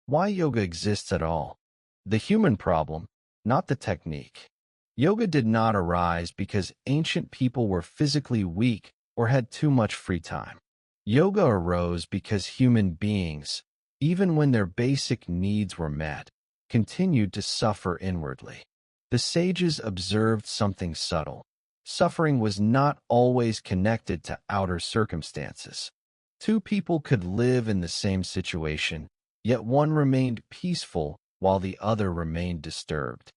Why yoga exists at all. The human problem, not the technique. Yoga did not arise because ancient people were physically weak or had too much free time. Yoga arose because human beings, even when their basic needs were met, continued to suffer inwardly. The sages observed something subtle. Suffering was not always connected to outer circumstances. Two people could live in the same situation, yet one remained peaceful while the other remained disturbed.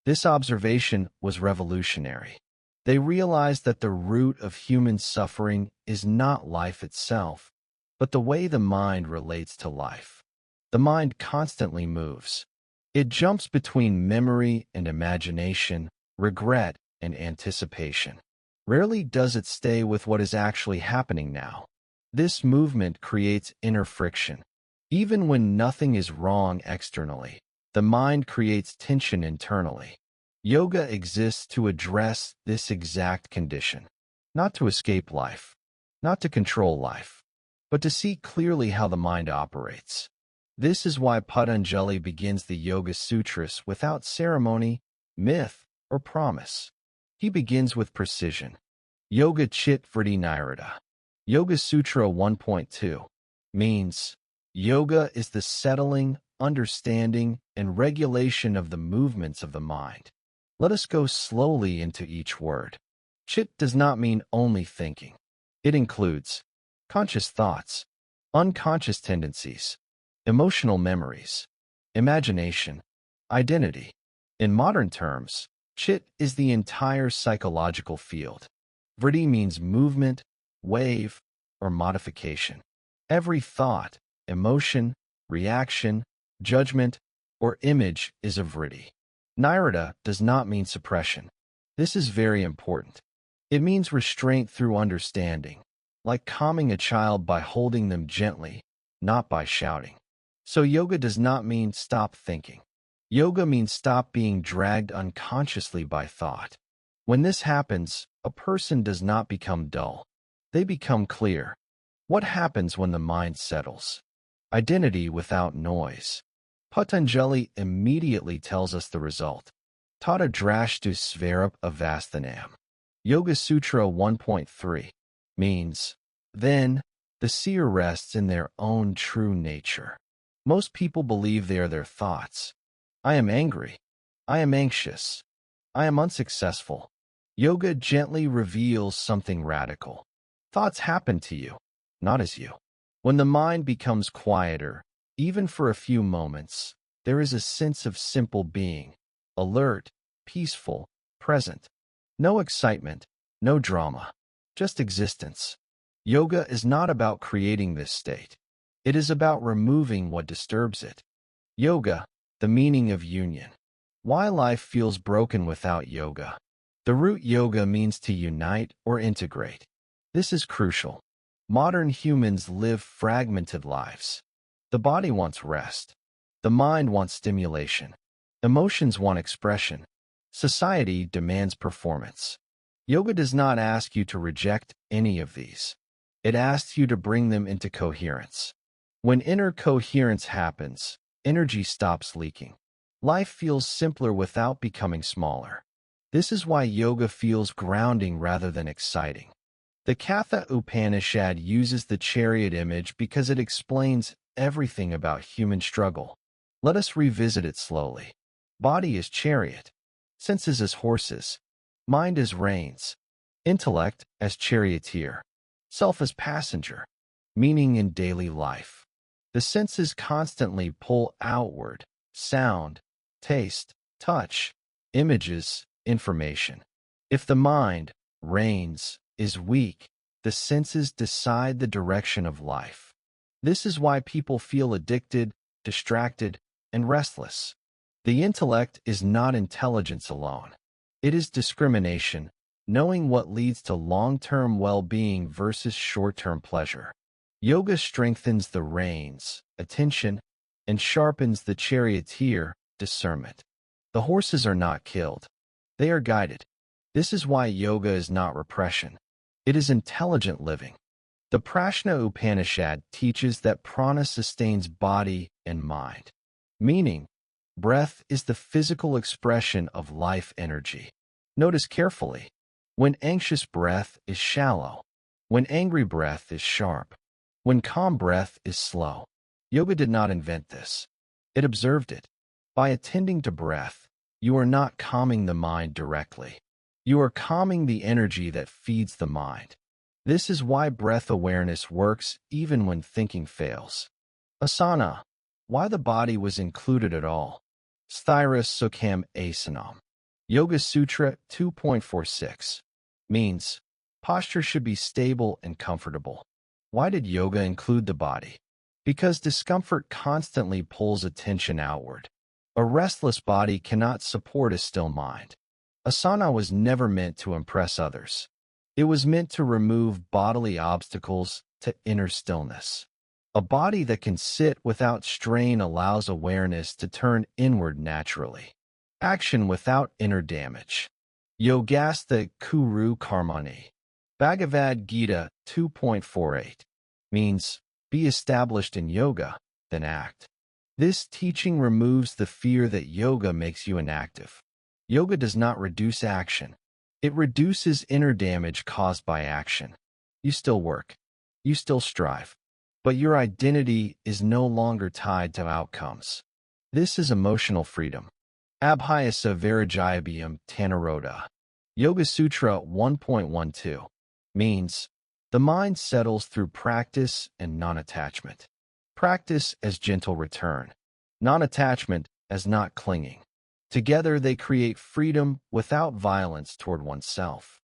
This observation was revolutionary. They realized that the root of human suffering is not life itself, but the way the mind relates to life. The mind constantly moves. It jumps between memory and imagination, regret and anticipation. Rarely does it stay with what is actually happening now. This movement creates inner friction. Even when nothing is wrong externally, the mind creates tension internally. Yoga exists to address this exact condition, not to escape life, not to control life, but to see clearly how the mind operates. This is why Patanjali begins the Yoga Sutras without ceremony, myth, or promise. He begins with precision. Yoga Chit Vritti Nirada. Yoga Sutra 1.2 means yoga is the settling, understanding, and regulation of the movements of the mind. Let us go slowly into each word. Chit does not mean only thinking. It includes conscious thoughts, unconscious tendencies, emotional memories, imagination, identity. In modern terms, Chit is the entire psychological field. Vritti means movement, wave, or modification. Every thought, emotion, reaction, judgment, or image is a vritti. Nirada does not mean suppression. This is very important. It means restraint through understanding, like calming a child by holding them gently, not by shouting. So yoga does not mean stop thinking. Yoga means stop being dragged unconsciously by thought. When this happens, a person does not become dull. They become clear. What happens when the mind settles? Identity without noise. Patanjali immediately tells us the result. Tata drashtu svarup avasthanam. Yoga Sutra 1.3 means, then, the seer rests in their own true nature. Most people believe they are their thoughts. I am angry. I am anxious. I am unsuccessful. Yoga gently reveals something radical. Thoughts happen to you, not as you. When the mind becomes quieter, even for a few moments, there is a sense of simple being, alert, peaceful, present. No excitement, no drama, just existence. Yoga is not about creating this state. It is about removing what disturbs it. Yoga, the meaning of union. Why life feels broken without yoga. The root yoga means to unite or integrate. This is crucial. Modern humans live fragmented lives. The body wants rest. The mind wants stimulation. Emotions want expression. Society demands performance. Yoga does not ask you to reject any of these. It asks you to bring them into coherence. When inner coherence happens, energy stops leaking. Life feels simpler without becoming smaller. This is why yoga feels grounding rather than exciting. The Katha Upanishad uses the chariot image because it explains everything about human struggle. Let us revisit it slowly. Body is chariot, senses as horses, mind as reins, intellect as charioteer, self as passenger, meaning in daily life. The senses constantly pull outward, sound, taste, touch, images, information. If the mind, reins, is weak, the senses decide the direction of life. This is why people feel addicted, distracted, and restless. The intellect is not intelligence alone. It is discrimination, knowing what leads to long-term well-being versus short-term pleasure. Yoga strengthens the reins, attention, and sharpens the charioteer, discernment. The horses are not killed. They are guided. This is why yoga is not repression. It is intelligent living. The Prashna Upanishad teaches that prana sustains body and mind. meaning breath is the physical expression of life energy. Notice carefully. When anxious breath is shallow. When angry breath is sharp. When calm breath is slow. Yoga did not invent this. It observed it. By attending to breath, you are not calming the mind directly. You are calming the energy that feeds the mind. This is why breath awareness works even when thinking fails. Asana. Why the body was included at all. Sthira Sukham Asanam. Yoga Sutra 2.46 means posture should be stable and comfortable. Why did yoga include the body? Because discomfort constantly pulls attention outward. A restless body cannot support a still mind. Asana was never meant to impress others. It was meant to remove bodily obstacles to inner stillness. A body that can sit without strain allows awareness to turn inward naturally. Action without inner damage. Yogastha Kuru Karmani. Bhagavad Gita 2.48 means, be established in yoga, then act. This teaching removes the fear that yoga makes you inactive. Yoga does not reduce action. It reduces inner damage caused by action. You still work. You still strive. But your identity is no longer tied to outcomes. This is emotional freedom. Abhyasa Virajayabhyam Tanaroda. Yoga Sutra 1.12 means, the mind settles through practice and non-attachment. Practice as gentle return. Non-attachment as not clinging. Together they create freedom without violence toward oneself.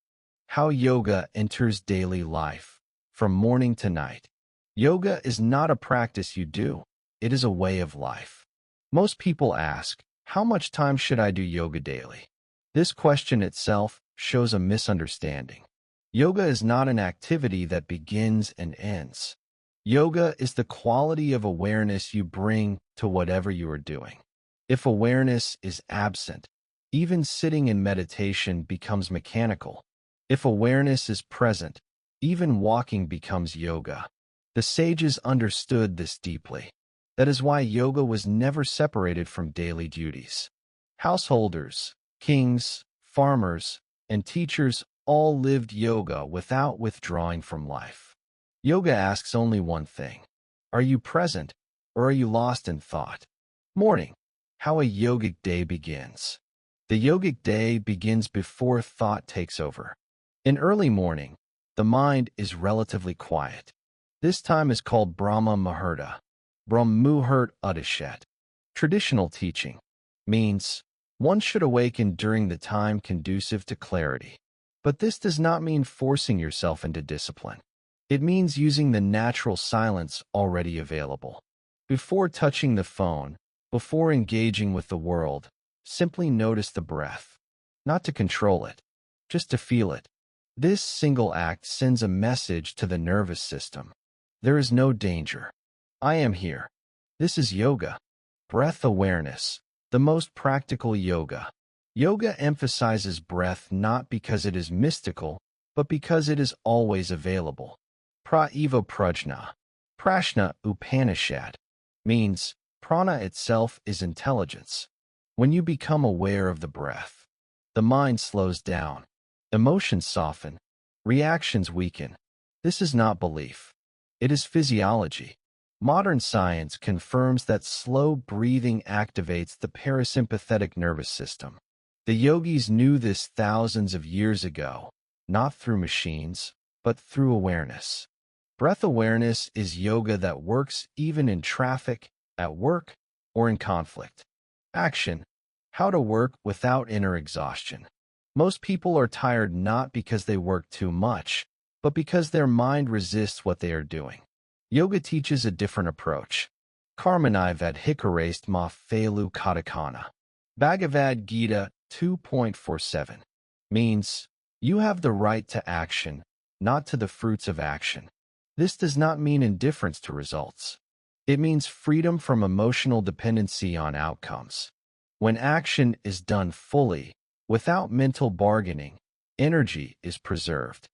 How yoga enters daily life, from morning to night. Yoga is not a practice you do. It is a way of life. Most people ask, how much time should I do yoga daily? This question itself shows a misunderstanding. Yoga is not an activity that begins and ends. Yoga is the quality of awareness you bring to whatever you are doing. If awareness is absent, even sitting in meditation becomes mechanical. If awareness is present, even walking becomes yoga. The sages understood this deeply. That is why yoga was never separated from daily duties. Householders, kings, farmers, and teachers all lived yoga without withdrawing from life. Yoga asks only one thing. Are you present, or are you lost in thought? Morning. How a yogic day begins. The yogic day begins before thought takes over. In early morning, the mind is relatively quiet. This time is called Brahma Muhurta, Brahmuhurt Udishet. Traditional teaching means one should awaken during the time conducive to clarity. But this does not mean forcing yourself into discipline. It means using the natural silence already available. Before touching the phone, before engaging with the world, simply notice the breath. Not to control it, just to feel it. This single act sends a message to the nervous system. There is no danger. I am here. This is yoga. Breath awareness, the most practical yoga. Yoga emphasizes breath not because it is mystical, but because it is always available. Praiva Prajna. Prashna Upanishad means prana itself is intelligence. When you become aware of the breath, the mind slows down, emotions soften, reactions weaken. This is not belief. It is physiology. Modern science confirms that slow breathing activates the parasympathetic nervous system. The yogis knew this thousands of years ago, not through machines, but through awareness. Breath awareness is yoga that works even in traffic, at work, or in conflict. Action. How to work without inner exhaustion. Most people are tired not because they work too much, but because their mind resists what they are doing. Yoga teaches a different approach. Karmanai vadhikarast ma phelu katakana. Bhagavad Gita 2.47 means, you have the right to action, not to the fruits of action. This does not mean indifference to results. It means freedom from emotional dependency on outcomes. When action is done fully, without mental bargaining, energy is preserved.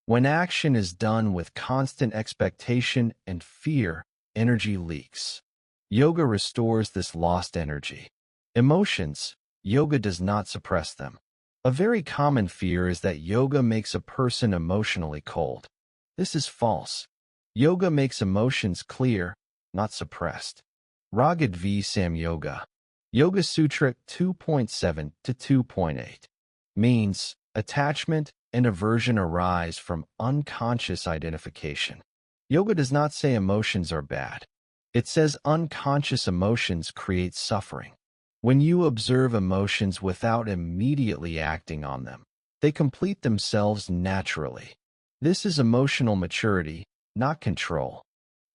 When action is done with constant expectation and fear, energy leaks. Yoga restores this lost energy. Emotions. Yoga does not suppress them. A very common fear is that yoga makes a person emotionally cold. This is false. Yoga makes emotions clear, not suppressed. Ragad v. Sam Yoga. Yoga Sutra 2.7 to 2.8 means attachment and aversion arise from unconscious identification. Yoga does not say emotions are bad. It says unconscious emotions create suffering. When you observe emotions without immediately acting on them, they complete themselves naturally. This is emotional maturity, not control.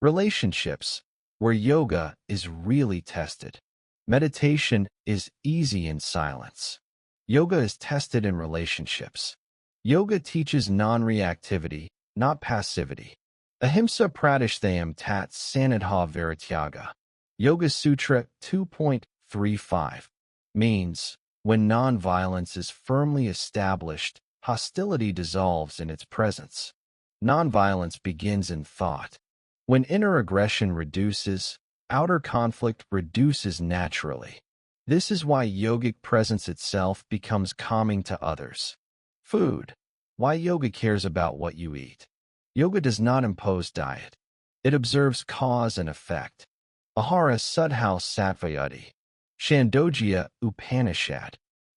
Relationships, where yoga is really tested. Meditation is easy in silence. Yoga is tested in relationships. Yoga teaches non-reactivity, not passivity. Ahimsa pratishtayam tat sanadha varityaga. Yoga Sutra 2.35 means, when non-violence is firmly established, hostility dissolves in its presence. Non-violence begins in thought. When inner aggression reduces, outer conflict reduces naturally. This is why yogic presence itself becomes calming to others. Food. Why yoga cares about what you eat. Yoga does not impose diet. It observes cause and effect. Ahara Sudhau Sattvayati. Chandogya Upanishad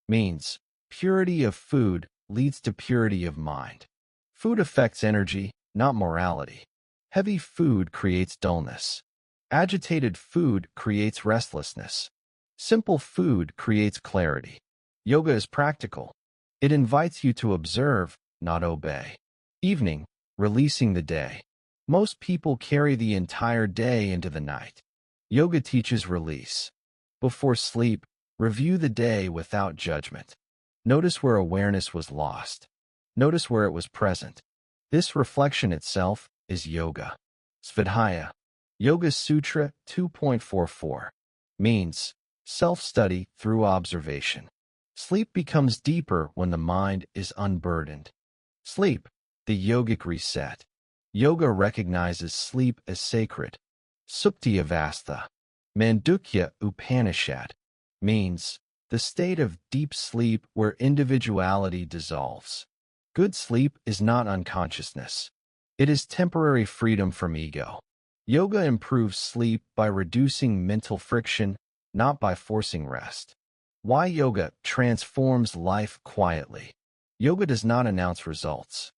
means purity of food leads to purity of mind. Food affects energy, not morality. Heavy food creates dullness. Agitated food creates restlessness. Simple food creates clarity. Yoga is practical. It invites you to observe, not obey. Evening, releasing the day. Most people carry the entire day into the night. Yoga teaches release. Before sleep, review the day without judgment. Notice where awareness was lost. Notice where it was present. This reflection itself is yoga. Svadhyaya. Yoga Sutra 2.44 means self-study through observation. Sleep becomes deeper when the mind is unburdened. Sleep, the yogic reset. Yoga recognizes sleep as sacred. Supti Avastha. Mandukya Upanishad means the state of deep sleep where individuality dissolves. Good sleep is not unconsciousness. It is temporary freedom from ego. Yoga improves sleep by reducing mental friction, not by forcing rest. Why yoga transforms life quietly. Yoga does not announce results.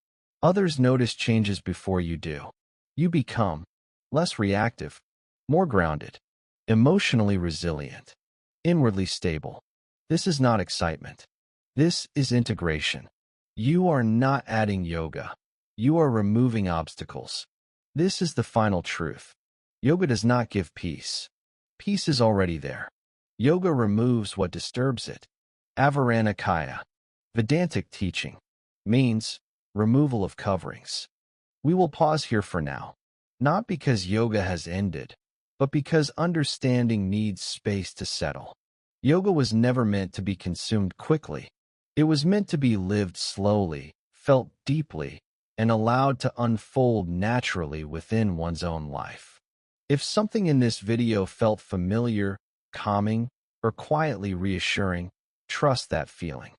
Others notice changes before you do. You become less reactive, more grounded, emotionally resilient, inwardly stable. This is not excitement. This is integration. You are not adding yoga. You are removing obstacles. This is the final truth. Yoga does not give peace. Peace is already there. Yoga removes what disturbs it. Avaranakaya, Vedantic teaching, means removal of coverings. We will pause here for now, not because yoga has ended, but because understanding needs space to settle. Yoga was never meant to be consumed quickly. It was meant to be lived slowly, felt deeply, and allowed to unfold naturally within one's own life. If something in this video felt familiar, calming, or quietly reassuring, trust that feeling.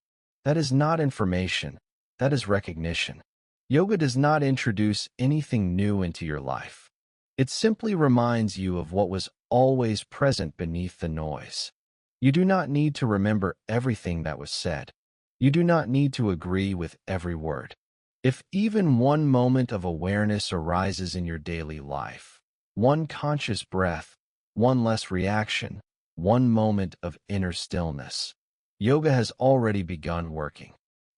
That is not information, that is recognition. Yoga does not introduce anything new into your life. It simply reminds you of what was always present beneath the noise. You do not need to remember everything that was said. You do not need to agree with every word. If even one moment of awareness arises in your daily life, one conscious breath, one less reaction, one moment of inner stillness, yoga has already begun working.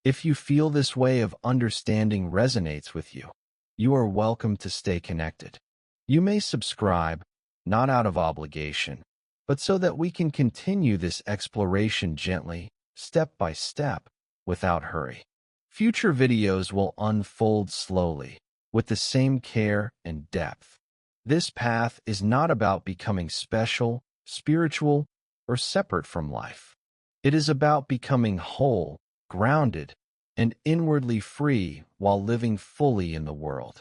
If you feel this way of understanding resonates with you, you are welcome to stay connected. You may subscribe, not out of obligation, but so that we can continue this exploration gently, step by step, without hurry. Future videos will unfold slowly, with the same care and depth. This path is not about becoming special, spiritual, or separate from life. It is about becoming whole, grounded, and inwardly free while living fully in the world.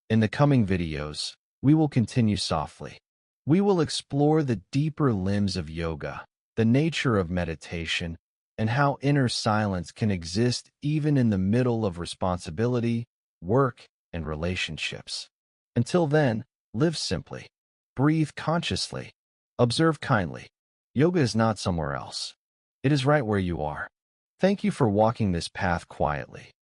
In the coming videos, we will continue softly, We will explore the deeper limbs of yoga, the nature of meditation, and how inner silence can exist even in the middle of responsibility, work, and relationships. Until then, live simply, breathe consciously, observe kindly. Yoga is not somewhere else. It is right where you are. Thank you for walking this path quietly.